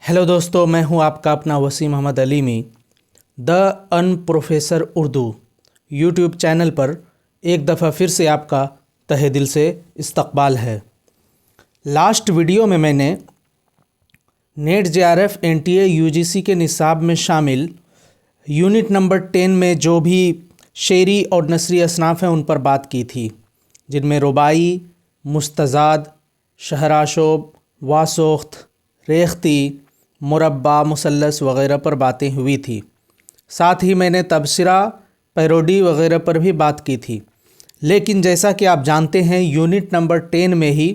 Hello दोस्तों, मैं हूं आपका अपना Wasim Ahmad Alimi. The unprofessor Urdu YouTube channel पर एक दफ़ा फिर से आपका तहे दिल से इस्तकबाल है। लास्ट वीडियो में मैंने नेट जेआरएफ एनटीए यूजीसी के निसाब में शामिल यूनिट नंबर 10 में जो भी शेरी और नसरी असनाफ़ हैं उन पर बात की थी, जिनमें रुबाई, मुस्तज़ाद, शहराशोब, वासोख्त, रेख्ती, मुरब्बा, मुसल्लस वग़ैरह पर बातें हुई थी। साथ ही मैंने तबसरा, पैरोडी वग़ैरह पर भी बात की थी। लेकिन जैसा कि आप जानते हैं, यूनिट नंबर 10 में ही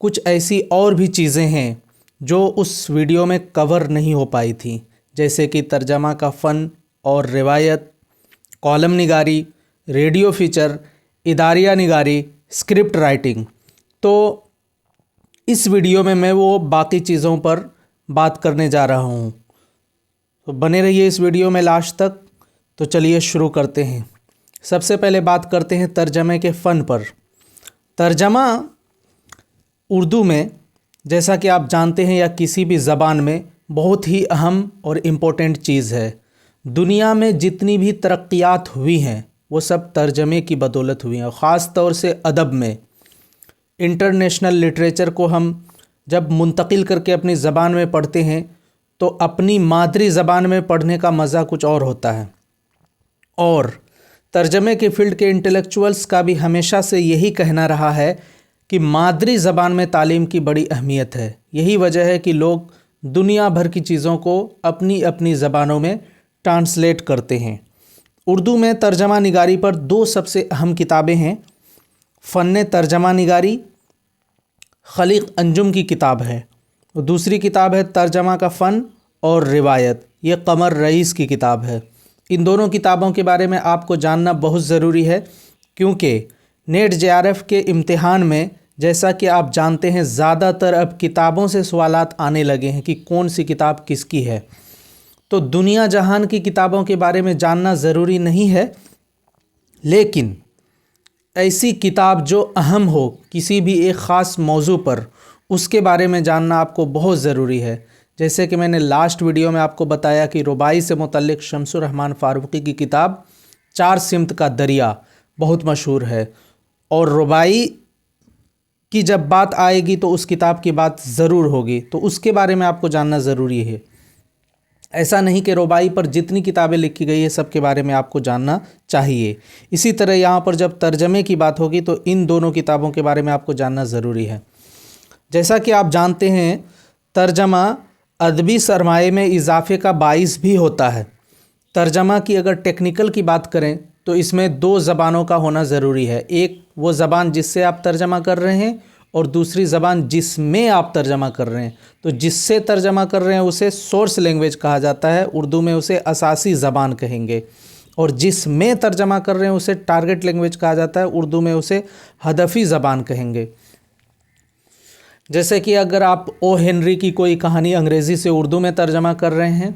कुछ ऐसी और भी चीज़ें हैं जो उस वीडियो में कवर नहीं हो पाई थी, जैसे कि तर्जमा का फ़न और रिवायत, कॉलम निगारी, रेडियो फ़ीचर, इदारिया निगारी, स्क्रिप्ट राइटिंग। तो इस वीडियो में मैं वो बाकी चीज़ों पर बात करने जा रहा हूँ। तो बने रहिए इस वीडियो में लास्ट तक। तो चलिए शुरू करते हैं। सबसे पहले बात करते हैं तर्जमे के फ़न पर। तर्जमा उर्दू में, जैसा कि आप जानते हैं, या किसी भी ज़बान में बहुत ही अहम और इम्पोर्टेंट चीज़ है। दुनिया में जितनी भी तरक्यात हुई हैं वो सब तर्जमे की बदौलत हुई हैं। ख़ास तौर से अदब में इंटरनेशनल लिटरेचर को हम जब मुंतकिल करके अपनी ज़बान में पढ़ते हैं तो अपनी मादरी ज़बान में पढ़ने का मज़ा कुछ और होता है। और तर्जमे के फ़ील्ड के इंटेलेक्चुअल्स का भी हमेशा से यही कहना रहा है कि मादरी ज़बान में तालीम की बड़ी अहमियत है। यही वजह है कि लोग दुनिया भर की चीज़ों को अपनी अपनी ज़बानों में ट्रांसलेट करते हैं। उर्दू में तर्जमा निगारी पर दो सबसे अहम किताबें हैं। फ़न तर्जमा निगारी खलीक अंजुम की किताब है, और दूसरी किताब है तर्जमा का फ़न और रिवायत, ये कमर रईस की किताब है। इन दोनों किताबों के बारे में आपको जानना बहुत ज़रूरी है, क्योंकि नेट जेआरएफ के इम्तिहान में, जैसा कि आप जानते हैं, ज़्यादातर अब किताबों से सवालात आने लगे हैं कि कौन सी किताब किसकी है। तो दुनिया जहान की किताबों के बारे में जानना ज़रूरी नहीं है, लेकिन ऐसी किताब जो अहम हो किसी भी एक ख़ास मौजू पर, उसके बारे में जानना आपको बहुत ज़रूरी है। जैसे कि मैंने लास्ट वीडियो में आपको बताया कि रुबाई से मुतल्लिक़ शम्सुर रहमान फ़ारूक़ी की किताब चार सिमत का दरिया बहुत मशहूर है, और रुबाई की जब बात आएगी तो उस किताब की बात ज़रूर होगी, तो उसके बारे में आपको जानना ज़रूरी है। ऐसा नहीं कि रुबाई पर जितनी किताबें लिखी गई है सब के बारे में आपको जानना चाहिए। इसी तरह यहाँ पर जब तर्जमे की बात होगी तो इन दोनों किताबों के बारे में आपको जानना ज़रूरी है। जैसा कि आप जानते हैं, तर्जमा अदबी सरमाए में इजाफे का बाइस भी होता है। तर्जमा की अगर टेक्निकल की बात करें तो इसमें दो ज़बानों का होना ज़रूरी है। एक वो ज़बान जिससे आप तर्जमा कर रहे हैं, और दूसरी ज़बान जिसमें आप तर्जमा कर रहे हैं। तो जिससे तर्जमा कर रहे हैं उसे सोर्स लैंग्वेज कहा जाता है, उर्दू में उसे असासी ज़बान कहेंगे। और जिसमें तर्जमा कर रहे हैं उसे टारगेट लैंग्वेज कहा जाता है, उर्दू में उसे हदफ़ी ज़बान कहेंगे। जैसे कि अगर आप ओ हेनरी की कोई कहानी अंग्रेज़ी से उर्दू में तर्जमा कर रहे हैं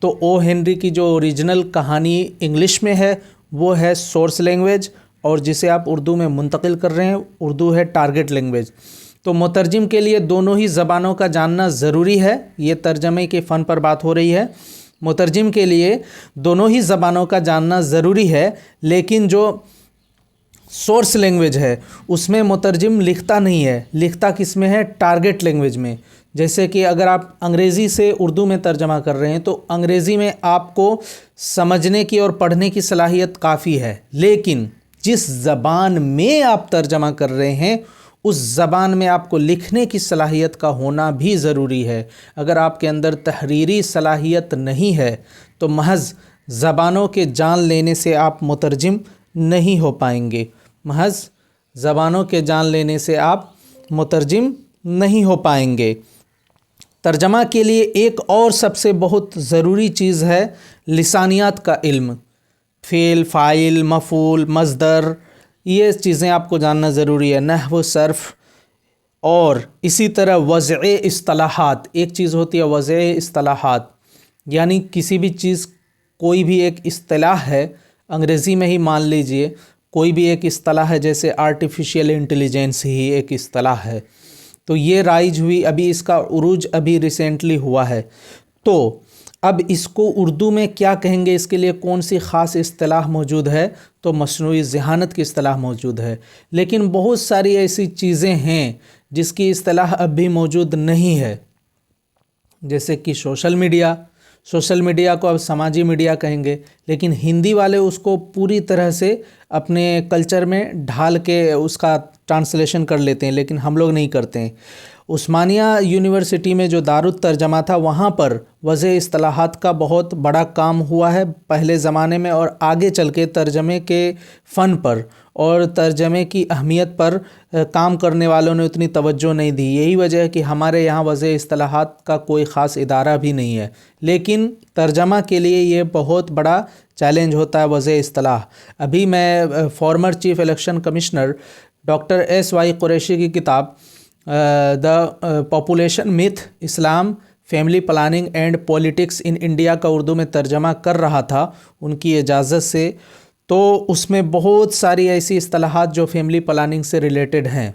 तो ओ हेनरी की जो ओरिजिनल कहानी इंग्लिश में है वो है सोर्स लैंग्वेज, और जिसे आप उर्दू में मुंतकिल कर रहे हैं उर्दू है टारगेट लैंग्वेज। तो मुतरजिम के लिए दोनों ही ज़बानों का जानना ज़रूरी है। ये तर्जमे के फ़न पर बात हो रही है। मुतरजिम के लिए दोनों ही ज़बानों का जानना ज़रूरी है, लेकिन जो सोर्स लैंग्वेज है उसमें मुतरजिम लिखता नहीं है। लिखता किस में है? टारगेट लैंग्वेज में। जैसे कि अगर आप अंग्रेज़ी से उर्दू में तर्जमा कर रहे हैं तो अंग्रेज़ी में आपको समझने की और पढ़ने की सलाहियत काफ़ी है, लेकिन जिस ज़बान में आप तर्जमा कर रहे हैं उस ज़बान में आपको लिखने की सलाहियत का होना भी ज़रूरी है। अगर आपके अंदर तहरीरी सलाहियत नहीं है तो महज़ ज़बानों के जान लेने से आप मुतरजिम नहीं हो पाएंगे। महज़ ज़बानों के जान लेने से आप मुतरजिम नहीं हो पाएंगे। तर्जमा के लिए एक और सबसे बहुत ज़रूरी चीज़ है लिसानियात का इल्म। फ़ेल, फ़ाइल, मफ़ूल, मज़दर, ये चीज़ें आपको जानना ज़रूरी है। नहव, सर्फ़, और इसी तरह वज़अ इस्तिलाहात। एक चीज़ होती है वज़अ इस्तिलाहात, यानी किसी भी चीज़, कोई भी एक इस्तिलाह है, अंग्रेज़ी में ही मान लीजिए कोई भी एक इस्तिलाह है, जैसे आर्टिफिशियल इंटेलिजेंस ही एक इस्तिलाह है। तो ये राइज हुई, अभी इसका उरूज अभी रिसेंटली हुआ है। तो अब इसको उर्दू में क्या कहेंगे, इसके लिए कौन सी ख़ास इस्तिलाह मौजूद है, तो मसनूई ज़हानत की इस्तिलाह मौजूद है। लेकिन बहुत सारी ऐसी चीज़ें हैं जिसकी इस्तिलाह अब भी मौजूद नहीं है, जैसे कि सोशल मीडिया को अब समाजी मीडिया कहेंगे, लेकिन हिंदी वाले उसको पूरी तरह से अपने कल्चर में ढाल के उसका ट्रांसलेशन कर लेते हैं, लेकिन हम लोग नहीं करते हैं। उस्मानिया यूनिवर्सिटी में जो दारुत तर्जमा था, वहाँ पर वज़े इस्तिलाहात का बहुत बड़ा काम हुआ है पहले ज़माने में, और आगे चल के तर्जमे के फ़न पर और तर्जमे की अहमियत पर काम करने वालों ने उतनी तवज्जो नहीं दी। यही वजह है कि हमारे यहाँ वज़े इस्तिलाहात का कोई ख़ास इदारा भी नहीं है, लेकिन तर्जमा के लिए ये बहुत बड़ा चैलेंज होता है वज़े इस्तिलाह। अभी मैं farmer chief election commissioner doctor SY Qureshi की किताब the population myth, Islam, family planning and politics in India का उर्दू में तर्जमा कर रहा था उनकी इजाज़त से। तो उसमें बहुत सारी ऐसी इस्तिलाहात जो फैमिली प्लानिंग से रिलेटेड हैं,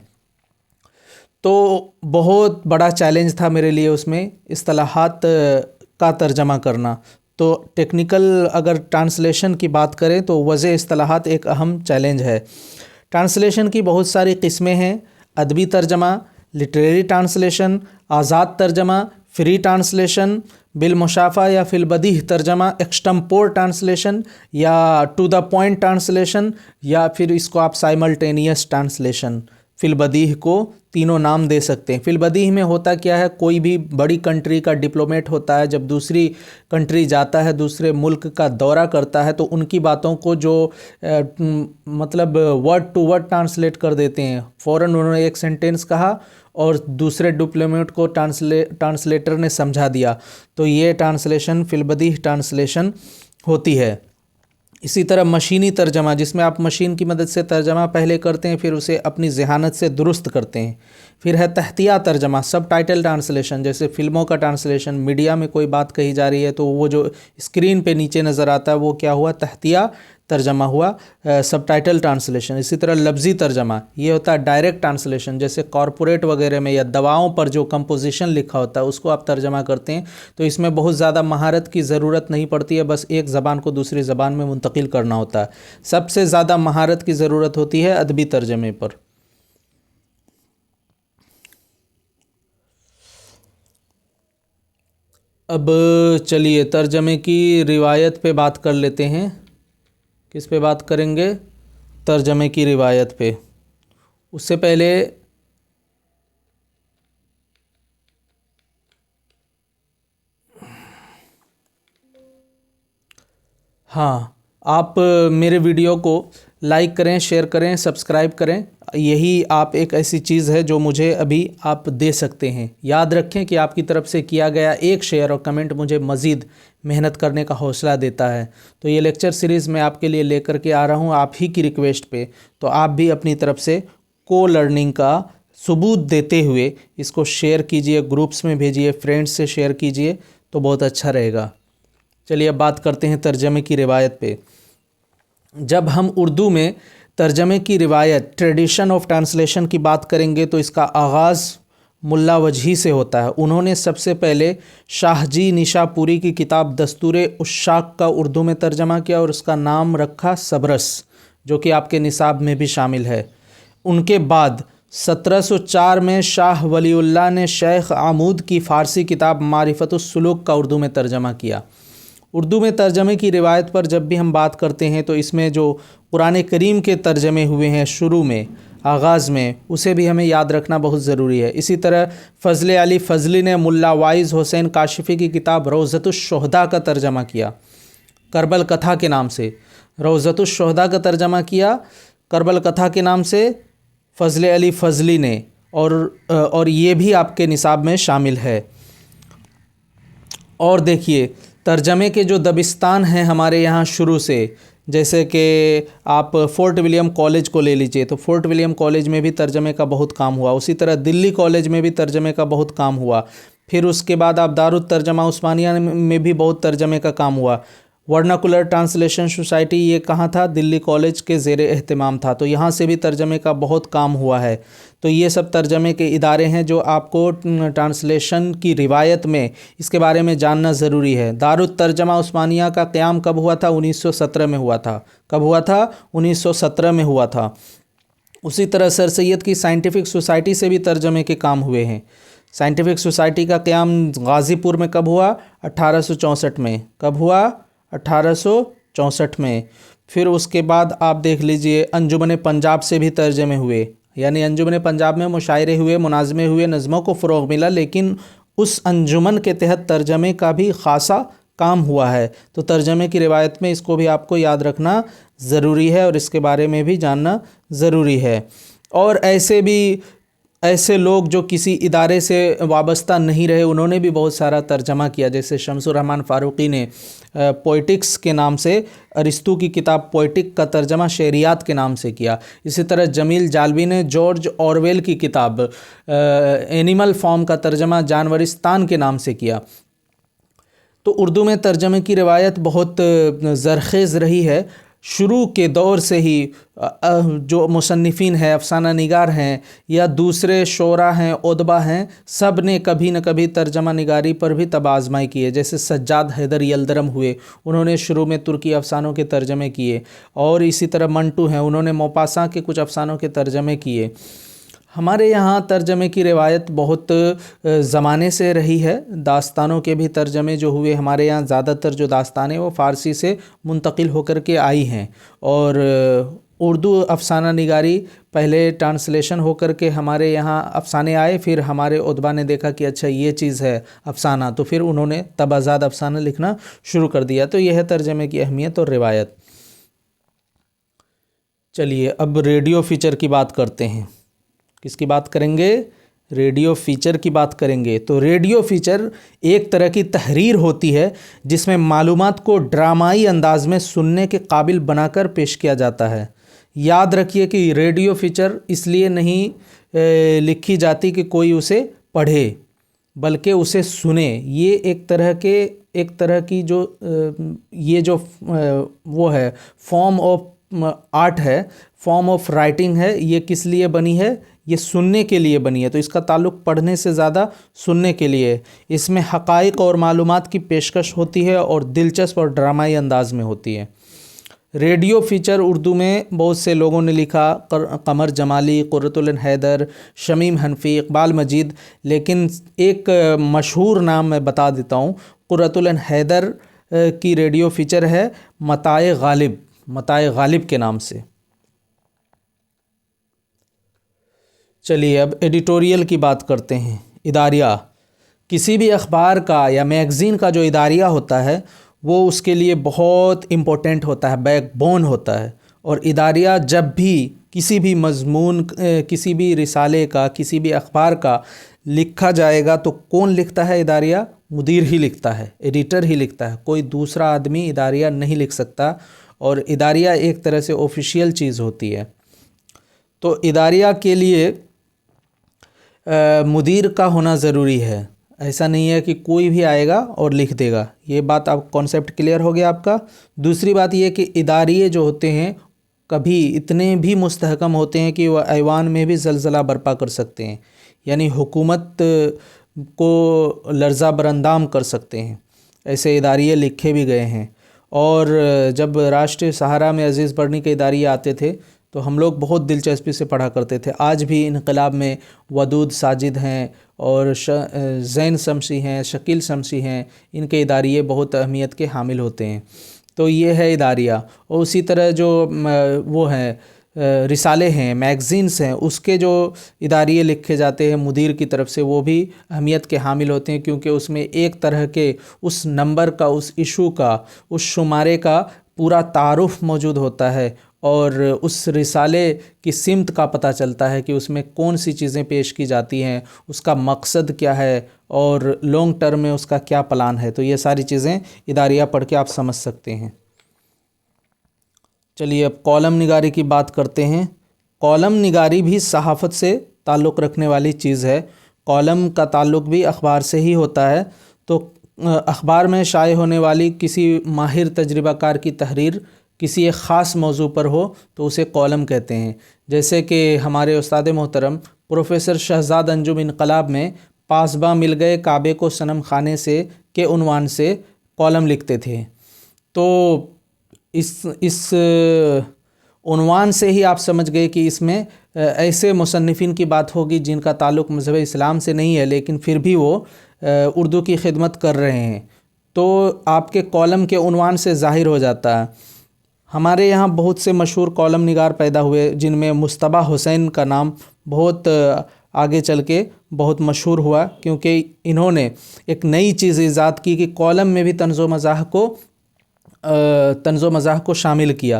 तो बहुत बड़ा चैलेंज था मेरे लिए उसमें इस्तिलाहात का तर्जमा करना। तो टेक्निकल अगर ट्रांसलेशन की बात करें तो वज़े इस्तिलाहात एक अहम चैलेंज है। ट्रांसलेशन की बहुत सारी किस्में हैं, अदबी तर्जमा, लिटरेरी ट्रांसलेशन, आज़ाद तर्जमा, फ्री ट्रांसलेशन, बिलमुशाफ़ा या फिलबदीह तर्जमा, एक्सटम्पोर ट्रांसलेशन या टू द पॉइंट ट्रांसलेशन, या फिर इसको आप साइमल्टेनियस ट्रांसलेशन, फिलबदीह को तीनों नाम दे सकते हैं। फिलबदीह में होता क्या है, कोई भी बड़ी कंट्री का डिप्लोमेट होता है, जब दूसरी कंट्री जाता है, दूसरे मुल्क का दौरा करता है, तो उनकी बातों को जो मतलब वर्ड टू वर्ड ट्रांसलेट कर देते हैं। फ़ौरन उन्होंने एक सेंटेंस कहा और दूसरे डिप्लोमेट को ट्रांसलेटर ने समझा दिया, तो ये ट्रांसलेशन फिलबदीह ट्रांसलेशन होती है। इसी तरह मशीनी तर्जमा, जिसमें आप मशीन की मदद से तर्जमा पहले करते हैं, फिर उसे अपनी ज़हानत से दुरुस्त करते हैं। फिर है तहतिया तर्जमा, सब टाइटल ट्रांसलेशन, जैसे फ़िल्मों का ट्रांसलेशन, मीडिया में कोई बात कही जा रही है तो वो जो स्क्रीन पे नीचे नज़र आता है वो क्या हुआ, तहतिया तर्जमा हुआ, सब टाइटल ट्रांसलेशन। इसी तरह लफ्ज़ी तर्जमा, ये होता है डायरेक्ट ट्रांसलेशन, जैसे कॉरपोरेट वगैरह में या दवाओं पर जो कंपोजिशन लिखा होता है उसको आप तर्जमा करते हैं, तो इसमें बहुत ज़्यादा महारत की ज़रूरत नहीं पड़ती है, बस एक ज़बान को दूसरी ज़बान में मुंतकिल करना होता है। सबसे ज़्यादा महारत की ज़रूरत होती है अदबी तर्जमे पर। अब चलिए तर्जमे की रिवायत पे बात कर लेते हैं। किस पे बात करेंगे, तर्जमे की रिवायत पे। उससे पहले हाँ, आप मेरे वीडियो को लाइक करें, शेयर करें, सब्सक्राइब करें। यही आप एक ऐसी चीज़ है जो मुझे अभी आप दे सकते हैं। याद रखें कि आपकी तरफ से किया गया एक शेयर और कमेंट मुझे मज़ीद मेहनत करने का हौसला देता है। तो ये लेक्चर सीरीज़ मैं आपके लिए लेकर के आ रहा हूँ आप ही की रिक्वेस्ट पे, तो आप भी अपनी तरफ से को लर्निंग का सबूत देते हुए इसको शेयर कीजिए, ग्रुप्स में भेजिए, फ्रेंड्स से शेयर कीजिए, तो बहुत अच्छा रहेगा। चलिए अब बात करते हैं तर्जमे की रिवायत पे। जब हम उर्दू में तर्जमे की रिवायत, ट्रेडिशन ऑफ ट्रांसलेशन की बात करेंगे तो इसका आगाज़ मुल्ला वजही से होता है। उन्होंने सबसे पहले शाहजी निशापुरी की किताब दस्तूरे उश्शाक का उर्दू में तर्जमा किया और उसका नाम रखा सबरस, जो कि आपके निसाब में भी शामिल है। उनके बाद 1704 में शाह वलीउल्लाह ने शेख आमूद की फ़ारसी किताब मारिफतुस सुलूक का उर्दू में तर्जमा किया। उर्दू में तर्जमे की रिवायत पर जब भी हम बात करते हैं तो इसमें जो कुरान करीम के तर्जमे हुए हैं शुरू में, आगाज़ में, उसे भी हमें याद रखना बहुत ज़रूरी है। इसी तरह फ़ज़ल अली फ़ज़ली ने मुल्ला वाइज़ हुसैन काशिफ़ी की किताब रोज़तुश शुहदा का तर्जमा किया, करबल कथा के नाम से। रोज़तुश शुहदा का तर्जमा किया करबल कथा के नाम से फ़ज़ल अली फ़ज़ली ने, और ये भी आपके निसाब में शामिल है। और देखिए तर्जमे के जो दबिस्तान हैं हमारे यहाँ शुरू से, जैसे कि आप फ़ोर्ट विलियम कॉलेज को ले लीजिए, तो फ़ोर्ट विलियम कॉलेज में भी तर्जमे का बहुत काम हुआ। उसी तरह दिल्ली कॉलेज में भी तर्जमे का बहुत काम हुआ। फिर उसके बाद आप दारुत तर्जमा उस्मानिया में भी बहुत तर्जमे का काम हुआ। वर्नाकुलर ट्रांसलेशन सोसाइटी ये कहाँ था? दिल्ली कॉलेज के ज़ेर एहतमाम था। तो यहाँ से भी तर्जमे का बहुत काम हुआ है। तो ये सब तर्जमे के इदारे हैं जो आपको ट्रांसलेशन की रिवायत में इसके बारे में जानना ज़रूरी है। दारुत तर्जमा उस्मानिया का क़याम कब हुआ था? 1917 में हुआ था। कब हुआ था? 1917 में हुआ था। उसी तरह सर सैयद की साइंटिफिक सोसाइटी से भी तर्जमे के काम हुए हैं। साइंटिफिक सोसाइटी का क़याम गाज़ीपुर में कब हुआ? 1864 में। कब हुआ? 1864 में। फिर उसके बाद आप देख लीजिए अंजुमन पंजाब से भी तर्जमे हुए, यानी अंजुमन पंजाब में मुशायरे हुए, मुनाज़मे हुए, नज़मों को फ़रोग़ मिला, लेकिन उस अंजुमन के तहत तर्जमे का भी ख़ासा काम हुआ है। तो तर्जमे की रिवायत में इसको भी आपको याद रखना ज़रूरी है और इसके बारे में भी जानना ज़रूरी है। और ऐसे लोग जो किसी इदारे से वाबस्ता नहीं रहे, उन्होंने भी बहुत सारा तर्जमा किया। जैसे शमसुर रहमान फ़ारूक़ी ने पोइटिक्स के नाम से अरिस्तु की किताब पोइटिक का तर्जमा शेरियात के नाम से किया। इसी तरह जमील जालवी ने जॉर्ज ऑरवेल की किताब एनिमल फॉर्म का तर्जमा जानवरिस्तान के नाम से किया। तो उर्दू में तर्जमे की रिवायत बहुत ज़रख़ेज़ रही है। शुरू के दौर से ही जो मुसन्निफ़ीन हैं, अफ़साना निगार हैं या दूसरे शोरा हैं, उदबा हैं, सब ने कभी न कभी तर्जमा निगारी पर भी तबाज़माई की है। जैसे सज्जाद हैदर यल्दरम हुए, उन्होंने शुरू में तुर्की अफ़सानों के तर्जमे किए। और इसी तरह मंटू हैं, उन्होंने मोपासा के कुछ अफ़सानों के तर्जमे किए। हमारे यहाँ तर्जमे की रिवायत बहुत ज़माने से रही है। दास्तानों के भी तर्जमे जो हुए हमारे यहाँ, ज़्यादातर जो दास्तानें वो फ़ारसी से मुंतकिल होकर के आई हैं। और उर्दू अफ़साना निगारी पहले ट्रांसलेशन होकर के हमारे यहाँ अफ़साने आए, फिर हमारे उदबा ने देखा कि अच्छा ये चीज़ है अफ़साना, तो फिर उन्होंने तबाज़ाद अफ़साना लिखना शुरू कर दिया। तो यह है तर्जमे की अहमियत और रिवायत। चलिए अब रेडियो फ़ीचर की बात करते हैं। किसकी बात करेंगे? रेडियो फ़ीचर की बात करेंगे। तो रेडियो फ़ीचर एक तरह की तहरीर होती है जिसमें मालूमात को ड्रामाई अंदाज में सुनने के काबिल बनाकर पेश किया जाता है। याद रखिए कि रेडियो फ़ीचर इसलिए नहीं लिखी जाती कि कोई उसे पढ़े, बल्कि उसे सुने। ये एक तरह की जो ये जो वो है फॉर्म ऑफ आर्ट है, फॉर्म ऑफ राइटिंग है। ये किस लिए बनी है? ये सुनने के लिए बनी है। तो इसका ताल्लुक़ पढ़ने से ज़्यादा सुनने के लिए। इसमें हक़ाइक़ और मालूमात की पेशकश होती है और दिलचस्प और ड्रामाई अंदाज में होती है। रेडियो फ़ीचर उर्दू में बहुत से लोगों ने लिखा, कमर जमाली, क़ुर्रतुल हैदर, शमीम हनफी, इक़बाल मजीद। लेकिन एक मशहूर नाम मैं बता देता हूँ। क़ुर्रतुल हैदर की रेडियो फ़ीचर है मताए ग़ालिब के नाम से। चलिए अब एडिटोरियल की बात करते हैं। इदारिया, किसी भी अखबार का या मैगज़ीन का जो इदारिया होता है वो उसके लिए बहुत इम्पोर्टेंट होता है, बैकबोन होता है। और इदारिया जब भी किसी भी मज़मून, किसी भी रिसाले का, किसी भी अखबार का लिखा जाएगा तो कौन लिखता है? इदारिया मुदीर ही लिखता है, एडिटर ही लिखता है। कोई दूसरा आदमी इदारिया नहीं लिख सकता। और इदारिया एक तरह से ऑफिशियल चीज़ होती है। तो इदारिया के लिए मुदीर का होना ज़रूरी है। ऐसा नहीं है कि कोई भी आएगा और लिख देगा। ये बात आप कॉन्सेप्ट क्लियर हो गया आपका। दूसरी बात ये कि इदारिये जो होते हैं कभी इतने भी मुस्तहकम होते हैं कि वह ऐवान में भी ज़लज़ला बर्पा कर सकते हैं, यानी हुकूमत को लर्ज़ा बरंदाम कर सकते हैं। ऐसे इदारिये लिखे भी गए हैं। और जब राष्ट्रीय सहारा में अज़ीज़ बर्नी के इदारिये आते थे तो हम लोग बहुत दिलचस्पी से पढ़ा करते थे। आज भी इनकलाब में वदूद साजिद हैं और ज़ैन शमसी हैं, शकील शमसी हैं। इनके इदारिये बहुत अहमियत के हामिल होते हैं। तो ये है इदारिया। और उसी तरह जो वो हैं रिसाले हैं, मैगज़ीन्स हैं, उसके जो इदारिये लिखे जाते हैं मुदीर की तरफ से, वो भी अहमियत के हामिल होते हैं, क्योंकि उसमें एक तरह के उस नंबर का, उस इशू का, उस शुमारे का पूरा तारुफ मौजूद होता है। और उस रिसाले की सिमत का पता चलता है कि उसमें कौन सी चीज़ें पेश की जाती हैं, उसका मकसद क्या है और लॉन्ग टर्म में उसका क्या प्लान है। तो ये सारी चीज़ें इदारिया पढ़ के आप समझ सकते हैं। चलिए अब कॉलम निगारी की बात करते हैं। कॉलम निगारी भी सहाफ़त से ताल्लुक़ रखने वाली चीज़ है। कॉलम का ताल्लुक़ भी अखबार से ही होता है। तो اخبار میں شائع ہونے والی کسی ماہر تجربہ کار کی تحریر کسی ایک خاص موضوع پر ہو تو اسے کالم کہتے ہیں. جیسے کہ ہمارے استاد محترم پروفیسر شہزاد انجم انقلاب میں پاسباں مل گئے کعبے کو صنم خانے سے کے عنوان سے کالم لکھتے تھے. تو اس عنوان سے ہی آپ سمجھ گئے کہ اس میں ایسے مصنفین کی بات ہوگی جن کا تعلق مذہب اسلام سے نہیں ہے لیکن پھر بھی وہ اردو کی خدمت کر رہے ہیں. تو آپ کے کالم کے عنوان سے ظاہر ہو جاتا ہے. ہمارے یہاں بہت سے مشہور کالم نگار پیدا ہوئے جن میں مصطبیٰ حسین کا نام بہت آگے چل کے بہت مشہور ہوا، کیونکہ انہوں نے ایک نئی چیز ایجاد کی کہ کالم میں بھی طنز و مزاح کو شامل کیا.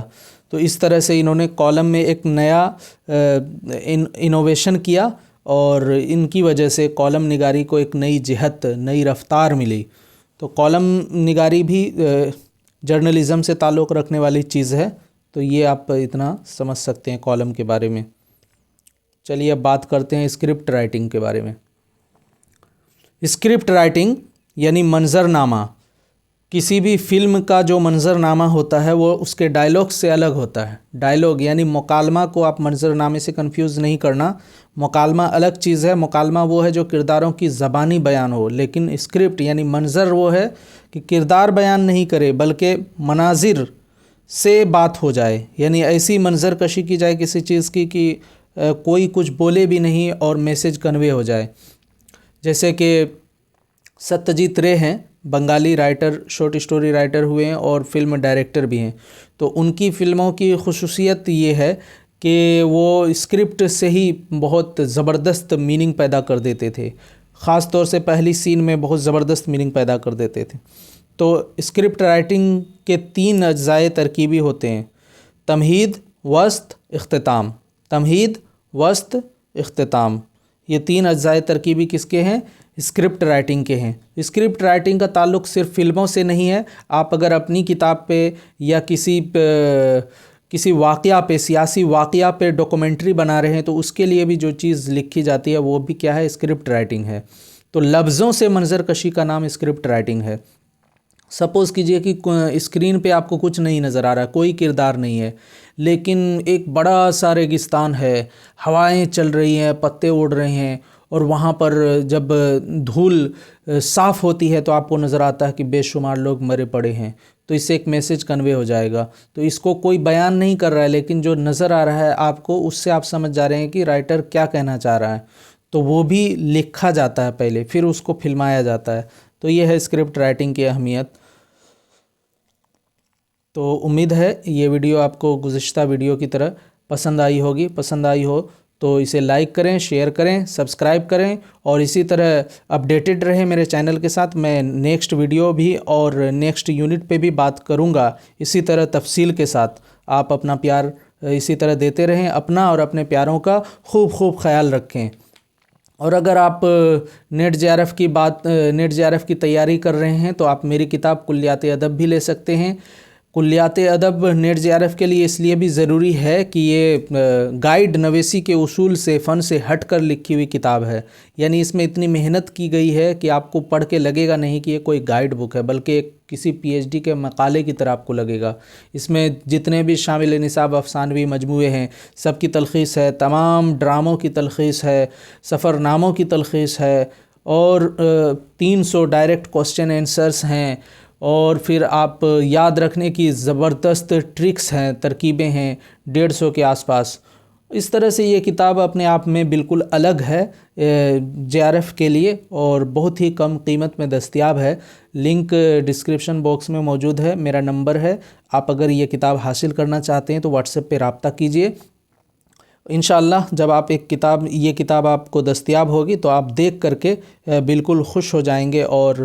تو اس طرح سے انہوں نے کالم میں ایک نیا انوویشن کیا اور ان کی وجہ سے کالم نگاری کو ایک نئی جہت، نئی رفتار ملی. تو کالم نگاری بھی جرنلزم سے تعلق رکھنے والی چیز ہے. تو یہ آپ اتنا سمجھ سکتے ہیں کالم کے بارے میں. چلیے اب بات کرتے ہیں اسکرپٹ رائٹنگ کے بارے میں. اسکرپٹ رائٹنگ یعنی منظر نامہ. کسی بھی فلم کا جو منظر نامہ ہوتا ہے وہ اس کے ڈائلاگ سے الگ ہوتا ہے. ڈائلاگ یعنی مکالمہ کو آپ منظر نامے سے کنفیوز نہیں کرنا. مکالمہ الگ چیز ہے. مکالمہ وہ ہے جو کرداروں کی زبانی بیان ہو، لیکن اسکرپٹ یعنی منظر وہ ہے کہ کردار بیان نہیں کرے بلکہ مناظر سے بات ہو جائے. یعنی ایسی منظر کشی کی جائے کسی چیز کی کہ کوئی کچھ بولے بھی نہیں اور میسیج کنوے ہو جائے. جیسے کہ ستیجیت رے ہیں، Bengali writer, short story writer ہوئے ہیں اور فلم ڈائریکٹر بھی ہیں. تو ان کی فلموں کی خصوصیت یہ ہے کہ وہ اسکرپٹ سے ہی بہت زبردست میننگ پیدا کر دیتے تھے. خاص طور سے پہلی سین میں بہت زبردست میننگ پیدا کر دیتے تھے. تو اسکرپٹ رائٹنگ کے 3 اجزائے ترکیبی ہوتے ہیں: تمہید، وسط، اختتام. تمہید، وسط، اختتام، یہ 3 اجزائے ترکیبی کس کے ہیں؟ اسکرپٹ رائٹنگ کے ہیں. اسکرپٹ رائٹنگ کا تعلق صرف فلموں سے نہیں ہے. آپ اگر اپنی کتاب پہ یا کسی واقعہ پہ، سیاسی واقعہ پہ ڈاکومنٹری بنا رہے ہیں تو اس کے لیے بھی جو چیز لکھی جاتی ہے وہ بھی کیا ہے؟ اسکرپٹ رائٹنگ ہے. تو لفظوں سے منظر کشی کا نام اسکرپٹ رائٹنگ ہے. سپوز کیجئے کہ اسکرین پہ آپ کو کچھ نہیں نظر آ رہا، کوئی کردار نہیں ہے، لیکن ایک بڑا سا ریگستان ہے، ہوائیں چل رہی ہیں، پتے اڑ رہے ہیں، اور وہاں پر جب دھول صاف ہوتی ہے تو آپ کو نظر آتا ہے کہ بے شمار لوگ مرے پڑے ہیں. تو اس سے ایک میسیج کنوے ہو جائے گا. تو اس کو کوئی بیان نہیں کر رہا ہے لیکن جو نظر آ رہا ہے آپ کو، اس سے آپ سمجھ جا رہے ہیں کہ رائٹر کیا کہنا چاہ رہا ہے. تو وہ بھی لکھا جاتا ہے پہلے، پھر اس کو فلمایا جاتا ہے. تو یہ ہے اسکرپٹ رائٹنگ کی اہمیت. تو امید ہے یہ ویڈیو آپ کو گزشتہ ویڈیو کی طرح پسند آئی ہوگی. پسند آئی ہو تو اسے لائک کریں، شیئر کریں، سبسکرائب کریں اور اسی طرح اپڈیٹڈ رہیں میرے چینل کے ساتھ. میں نیکسٹ ویڈیو بھی اور نیکسٹ یونٹ پہ بھی بات کروں گا اسی طرح تفصیل کے ساتھ. آپ اپنا پیار اسی طرح دیتے رہیں. اپنا اور اپنے پیاروں کا خوب خیال رکھیں. اور اگر آپ نیٹ جے آر ایف کی تیاری کر رہے ہیں تو آپ میری کتاب کلیات ادب بھی لے سکتے ہیں. کلیات ادب نیٹ جے آر ایف کے لیے اس لیے بھی ضروری ہے کہ یہ گائیڈ نویسی کے اصول سے، فن سے ہٹ کر لکھی ہوئی کتاب ہے. یعنی اس میں اتنی محنت کی گئی ہے کہ آپ کو پڑھ کے لگے گا نہیں کہ یہ کوئی گائیڈ بک ہے، بلکہ ایک کسی PhD کے مقالے کی طرح آپ کو لگے گا. اس میں جتنے بھی شامل نصاب افسانوی مجموعے ہیں سب کی تلخیص ہے، تمام ڈراموں کی تلخیص ہے، سفر ناموں کی تلخیص ہے، اور 300 ڈائریکٹ کوسچن آنسرز ہیں، اور پھر آپ یاد رکھنے کی زبردست ٹرکس ہیں، ترکیبیں ہیں 150 کے آس پاس. اس طرح سے یہ کتاب اپنے آپ میں بالکل الگ ہے JRF کے لیے اور بہت ہی کم قیمت میں دستیاب ہے. لنک ڈسکرپشن باکس میں موجود ہے، میرا نمبر ہے. آپ اگر یہ کتاب حاصل کرنا چاہتے ہیں تو واٹس ایپ پہ رابطہ کیجئے. انشاءاللہ جب آپ یہ کتاب آپ کو دستیاب ہوگی تو آپ دیکھ کر کے بالکل خوش ہو جائیں گے، اور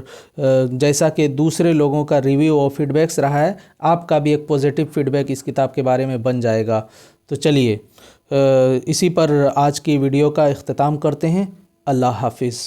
جیسا کہ دوسرے لوگوں کا ریویو اور فیڈ بیکس رہا ہے، آپ کا بھی ایک پوزیٹیو فیڈ بیک اس کتاب کے بارے میں بن جائے گا. تو چلیے اسی پر آج کی ویڈیو کا اختتام کرتے ہیں. اللہ حافظ.